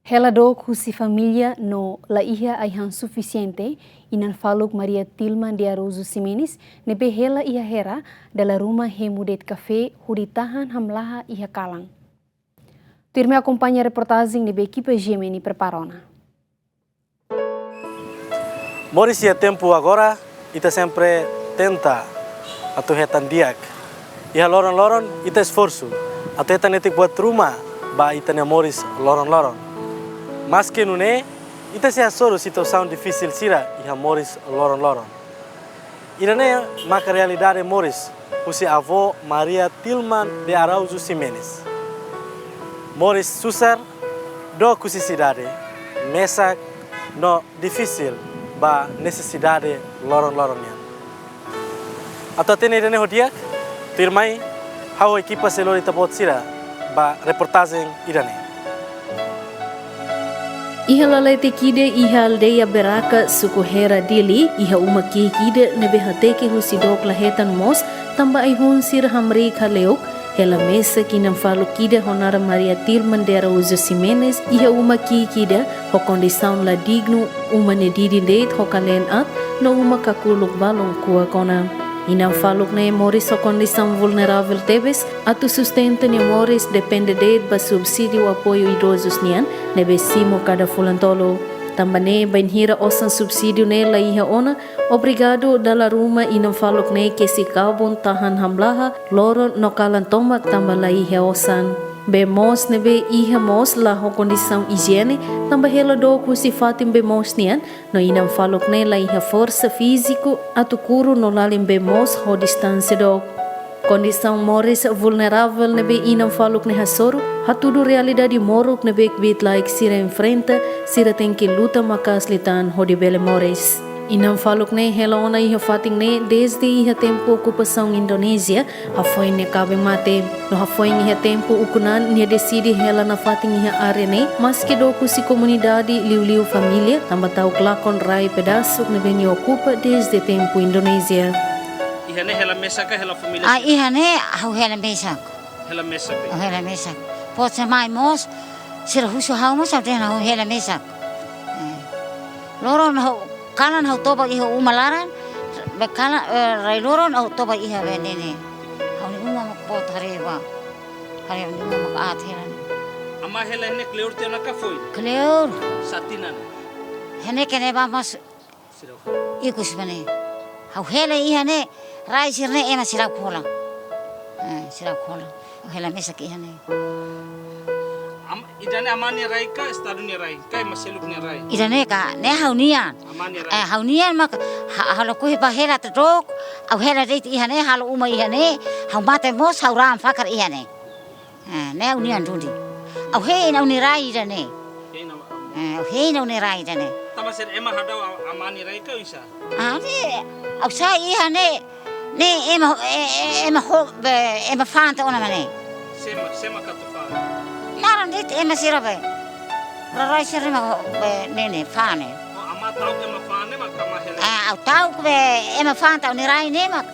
Hela dook husi familia no laiha aihan sufisiente Inan faluk Maria Tilman de Araújo Ximenes nebe Hela iha Hera dalaruma hemu kafé hodi tahan hamlaha iha kalan. Turme acompanha a reportagem nebe equipa Ximenes preparona. Moris ia tempo agora ita sempre tenta atu hetan diak. Iha loron ita esforço atu hetan netik buat rumah ba ita ne Moris loron. Mas que nune, ita se assoro situação difícil sira iha Moris loron. Irane maka realidade Moris, husi avó Maria Tilman de Araújo Ximenes. Moris susar do husi cidade, mesak no difícil ba necessidade loron-ya. Atau tene irane hodiak, tirmai hau equipa selori tabot sira ba reportagem irane. Iha lalete kide iha aldeia beraka suku Hera dili iha uma kide nebe hateke husi dook lahetan mos tamba ihun sir hamri kaleuk Hela mesa kinam faluk kide honara Maria Tilman de Araújo Ximenes iha uma kide ho condição la digno uma ne didi deit ho kalen at no uma kakuluk balong kua kona. Inan faluk ne Moris ho condição vulnerável tebes, atu sustento ne Moris depende de ba subsídio apoio idosos nian, nebe simo cada fulantolo. Tambane banhira osan subsídio ne la iha ona, obrigado dalaruma inan faluk ne que si kabon tahan hamlaha, loro no kalan tomak tamba la iha osan. Be mos nebe iha mos la ho condição higiene, tamba Hela dook husi fatim be mos nian, no inan faluk ne la iha força físico, atu kuru no lalim be mos ho distância dook. Condição Moris vulnerável nebe inan faluk ne hasoro, hatudu realidade moruk nebe kvit like sira enfrenta, sira tem que luta makas litan hodi bele Moris. Inan faluk ne Hela ona iha fating ne desde iha tempo ocupação Indonésia, hafoi ne cabe mate. No hafoi iha tempo ukunan nia decide Hela na fating iha are ne, mas que doku si comunidade liu familia, tamba tau klakon rai pedaço nebe ni ocupa desde tempo Indonésia. Iha ne Hela mesak Hela familia? Iha ne hau Hela mesak. Hela mesak. Hela mesak. Pot sa mai mos sira husu hau mos au tena hau Hela mesak. Loron hau kalan hau toba iha umalaran, be kalan rai loron hau toba iha venene. Hau ni uma pot hareba. Hari ni uma mak Hela. Ama Hela ne kleur te na kafoi. Kleur. Satinan. Hene kene ba mas ikus bane. Hau Hela iha ne rai sirne ema sirap khola. Sirap khola. Hela mesak iha ne. Idane amani rai ka staduni rai kai maseluk ne rai. Idane ka ne hau nian. Amani rai. Hau nian mak halo kuhi ba Hela te dook au Hela deit iha ne halo uma iha ne hau mate mos hau ram fakar iha ne. Ne au nian dudi. Au he na uni rai idane. Au he na uni rai idane. Tama ser ema hadau amani rai ka isa. Ne au sa iha ne ema fanta ona mane. Sema katufa. Naran dit ema sirabe. Rarai sirima nene fane. Ama tau ema fane mak ama Hela. Au tau be ema fanta oni rai ne mak.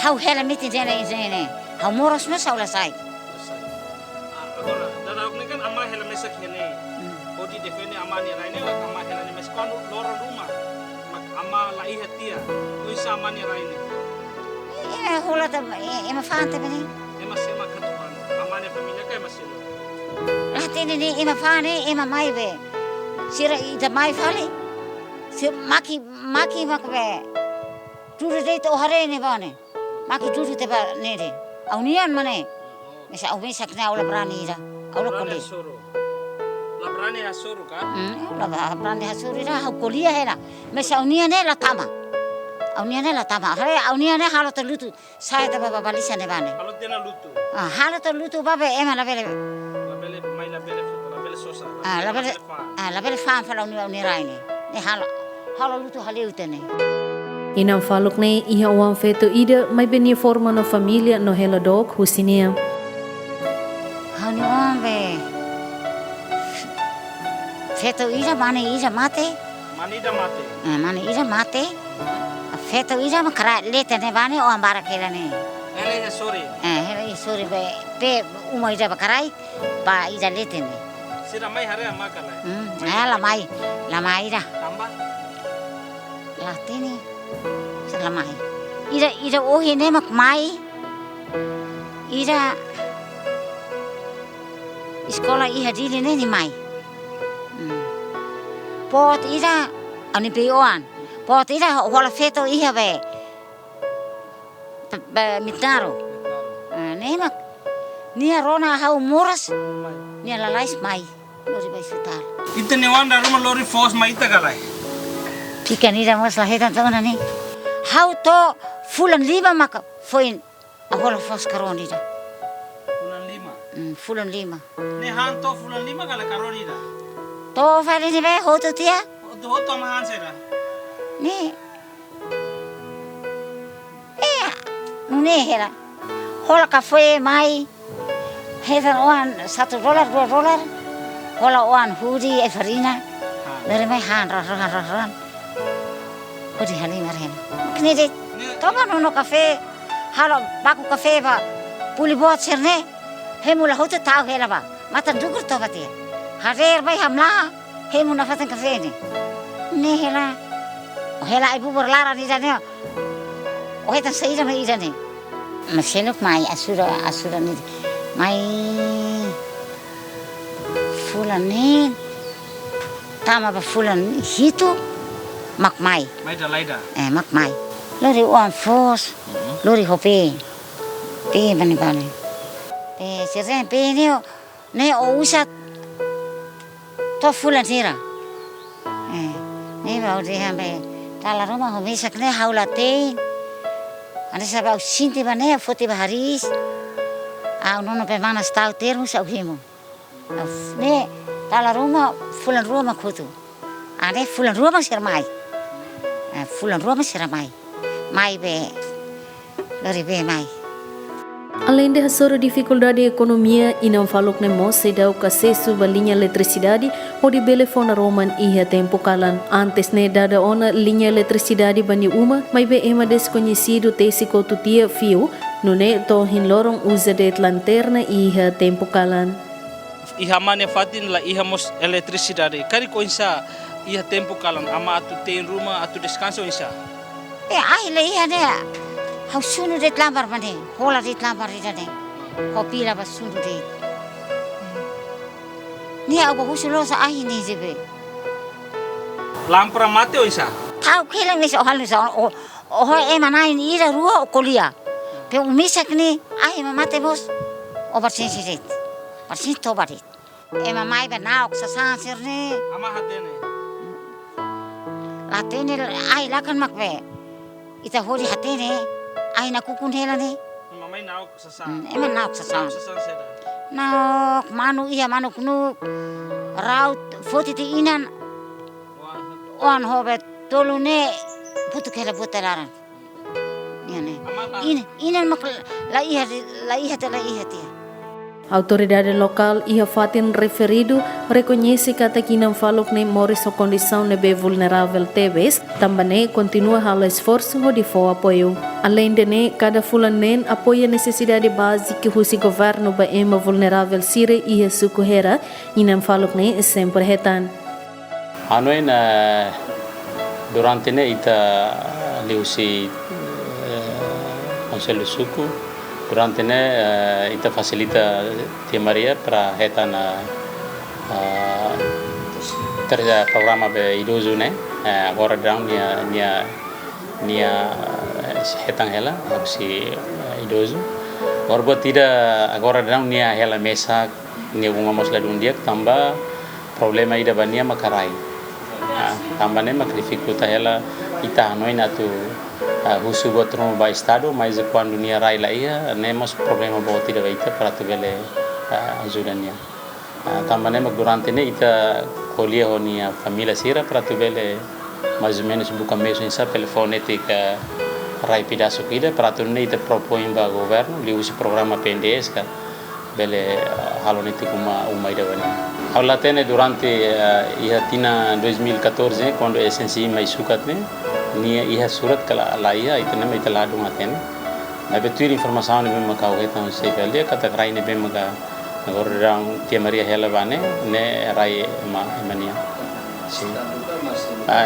Hau Hela miti jene. Hau moros mes au la sai. Agora dadauk ne kan ama Hela mesak hene. Hodi defende amani rai ne mak ama Hela ne mes kon loro rumah. Mak ama la iha tia. Kuisa amani rai ne. Hula ta ema fanta bene. Ema sema katufa. Amani familia kai masilo. Ratene ni ema fane ema mai be. Sira ita mai fale. Sir maki makbe. Turu dei to hare ne bane. Maki turu te ba ne de. Au nian mane. Mesa au mesa kna ola brani ra. Ola koli. La brani hasuru ka? La brani hasuru ra hau kolia Hela. Mesa au nian ne la tama. Au nian ne la tama. Hare au nian ne halo te lutu. Saya te baba balisa ne bane. Halo tena lutu. Halo te lutu babe ema la bele. La bele sosa. La bele fan fa la uni rai ne. Ne halo lutu haleu tene. Inan faluk ne iha uang feto ida mai benia forma no familia no Hela dook husinia. Hani ombe. Feto ida mane ida mate. Mane ida mate. Feto ida makara lete ne bane o ambara kela ne. Hela ya sorry. Hela ya sorry be uma ida bakarai ba ida lete ne. Sira mai hare amaka lai. La mai dah. Tambah. Lah tini. Sira mai. Ira ohi ne mak mai. Ira sekolah iha dili ne ni mai. Pot ira ani peoan. Pot ira hola feto iha be. Mitaro. Ne mak. Nia rona hau moras. Nia lalais mai. Lori bai hospital. Ita ne wanda rumah lori force mai ita kalai. Ikan ira mas lahetan tauna ni. Hau to fulan 5 maka foi ahola force karoni ida. Fulan 5. Fulan 5. Ne han to fulan 5 kalai karoni ida. To fare ni be hotu tia. Hoto mahan sera. Ni. Nune hera. Hola kafé mai. Hedan oan $1, $2. Hola oan hodi farina. Dari mai han ran. Hodi hani marhen. Kini de. Toba nono kafé. Halo baku kafé ba. Puli bot serne. Hemu la hotu tau hela ba. Matan dukur toba tia. Harer bai hamlaha. Hemu na fatan kafé ni. Ni hela. Hela ibu berlara ni dane. Ohetan saira mai dane. Maseluk mai asura ni. Mai fulan ni. Tama ba fulan hito. Mak mai. Mai da laida. Mak mai. Lori uan fos. Lori hope. Pe bani. Pe seren pe ne o usat. To fulan tira. Ne ba o de hambe. Dalaruma hobe sakne haula te. Ane sabe au sinti ba ne foti ba haris. Au nono pe mana stau termus au hemu. Ne dalaruma fulan ruma kutu. Ane fulan ruma sermai. Fulan ruma sermai. Mai be. Lori be mai. Além de a dificuldade economia, Inan faluk ne mo se dá o acesso à linha eletricidade ou de telefone roman e tempo kalan. Antes ne dada ona linha eletricidade bani uma, mas be ema desconhecido tesico tutia fio, no ne to hin lorong usa de lanterna e tempo kalan. Iha mane fatin la iha mos eletricidade. Kari ko insa iha tempo kalan ama atu ten rumah atu descanso insa. Ai le iha ne. Hau sunu det lambar mane, hola det lambar ida ne. Kopi la ba sunu det. Ni aku husulo sa ahi ni jebe. Lampra mate o insa. Tau kelang ni so halu sa o emanai ni ira rua o kolia. Pe umisak ni ahi mate bos. O barsin siret. Barsin to barit. Mai ba naok sa sansir ni. Ama hatene. Hatene ai lakan makbe. Ita hodi hatene. Ai na kukun hela ni. Mamai naok sasa. Naok sasa. Sasa seda. Naok manu iya manu kunu. Raut foti ti inan. Oan hobe tolu ne. Butu kela butelaran. Ini. Inan mak la iha ti. Autoridade local e a fatin referido reconhece que até que não falou nem mora sua condição nebe vulnerável tebes, também continua a esforço de for apoio. Além de ne, cada fulanen apoia a necessidade básica que o governo ba ema vulnerável sire e a suco Hera e não falou nem sempre retan. Anoin durante ne ita liusi conselho suco. Durante ne ita facilita Tia Maria para retan programa be idoso ne agora dang nia retan Hela husi idoso agora tidak agora dang nia Hela mesa nia ngomos la dundia tambah problema ida bania makarai tambah ne mak dificulta Hela ita noin atu husi buat rumah ba estado mas quando nia rai la ia nemos problema bo tidak baita para tu vele ajudannya tambah ne mak durante ne ita colia honia familia sira para tu vele mais ou menos buka mês em sa telefonética rai pedaço kida para tu ne ita propõe ba governo li usi programa PNDS ka bele haloniti uma ida bani aula tene durante ia tina 2014 quando essensi mais sukat ne nia iha surat kala laia itna me itala dung aten na betuir informação ne bema kau hetan se velia kata krai ne bema ka Agora daun tia Maria Hela bane ne rai emania.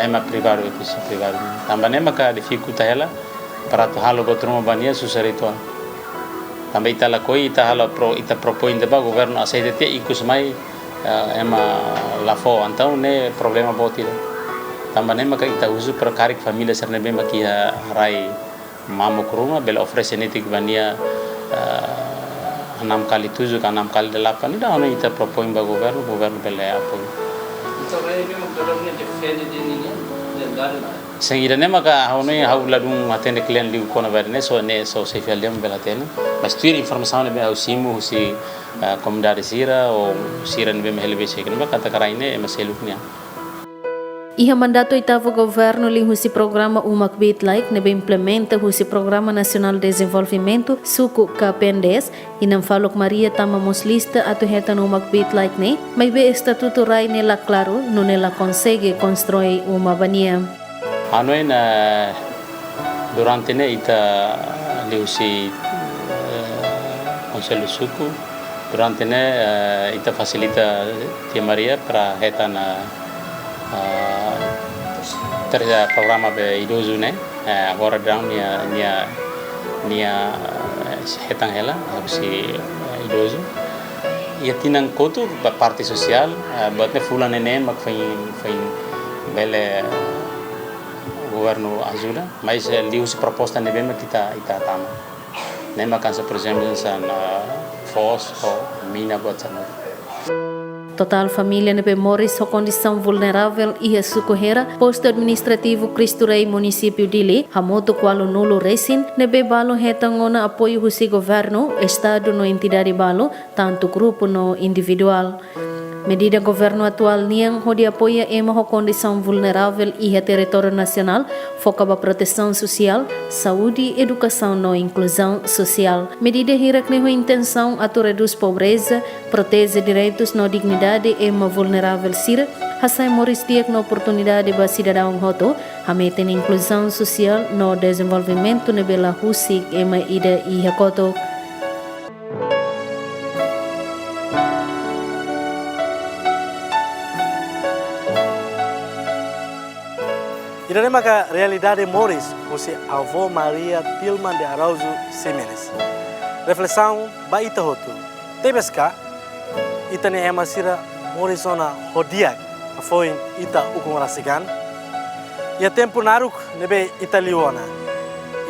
Ema privado itu privado. Tambane maka dificulta Hela para tu halo botruma bania susah itu. Tambah ita lakoi ita halo ita propõe deba governo aceita tia ikus mai ema lafo antau ne problema botila. Tambah ne maka ita usu para karik familia serna be makia rai mamu kuruma bela oferece netik bania 6 kali 7 ke 6 kali 8 ida ono ita propõe ba governo bela apoio. Seng ida ne maka ono hau ladung atende klien liu kona verne so se fialem bela tena. Mas tuir informação be husi comunidade sira ou sira ne be helbe sekene ba kata karaine maseluknya. Iha mandato itava governo li husi programa umak bit like nebe implementa husi programa nacional de desenvolvimento suku KPNDES inam faluk Maria tama moslista atu hetan umak bit like ne mai be estatuto rai nela claro no nela consegue construir uma bania. Anoin durante ne ita li husi conselho suku durante ne ita facilita tia Maria para hetan terja programa be idoso ne agora down nia hetang Hela husi idoso ia tinang kotu parte social buatne fulan ne mak fain bele governo ajuda mas lius proposta ne bem kita tama ne makan por exemplo san fos ou mina buat sana. Total família nebe moris ho condição vulnerável e suku Hera, posto administrativo Cristo Rei município Dili, hamoto qualo nulo resin, nebe balo hetangona apoio husi governo, estado no entidade balo, tanto grupo no individual. Medida governo atual niang hodi apoia ema ho condição vulnerável e território nacional, foca ba proteção social, saúde, educação no inclusão social. Medida hirak ne ho intenção atu reduz pobreza, protege direitos no dignidade ema vulnerável sira, hasai moris diak no oportunidade ba cidadão hoto, hameten inclusão social no desenvolvimento nebela husi ema ida e hakoto. Ida maka realidade moris husi avó Maria Tilman de Araújo Ximenes. Reflexão ba ita hotu. Tebeska ita ne ema sira morisona hodiak afoin ita ukung rasigan. Ia tempo naruk nebe ita liona.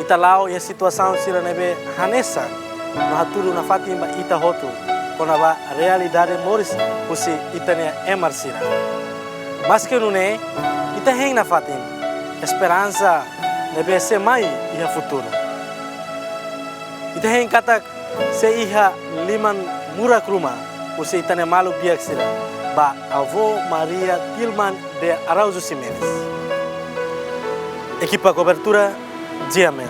Ita lao ia situação sira nebe hanesa no haturu na fatim ba ita hotu. Kona ba realidade moris husi ita ne emar sira. Mas que nune ita heng na fatim. Esperança nebe se mai iha futuro. Ita heng katak se iha liman murak rumah usi ita ne malu biak sira ba avó Maria Tilman de Araújo Ximenes. Equipa cobertura Ximenes.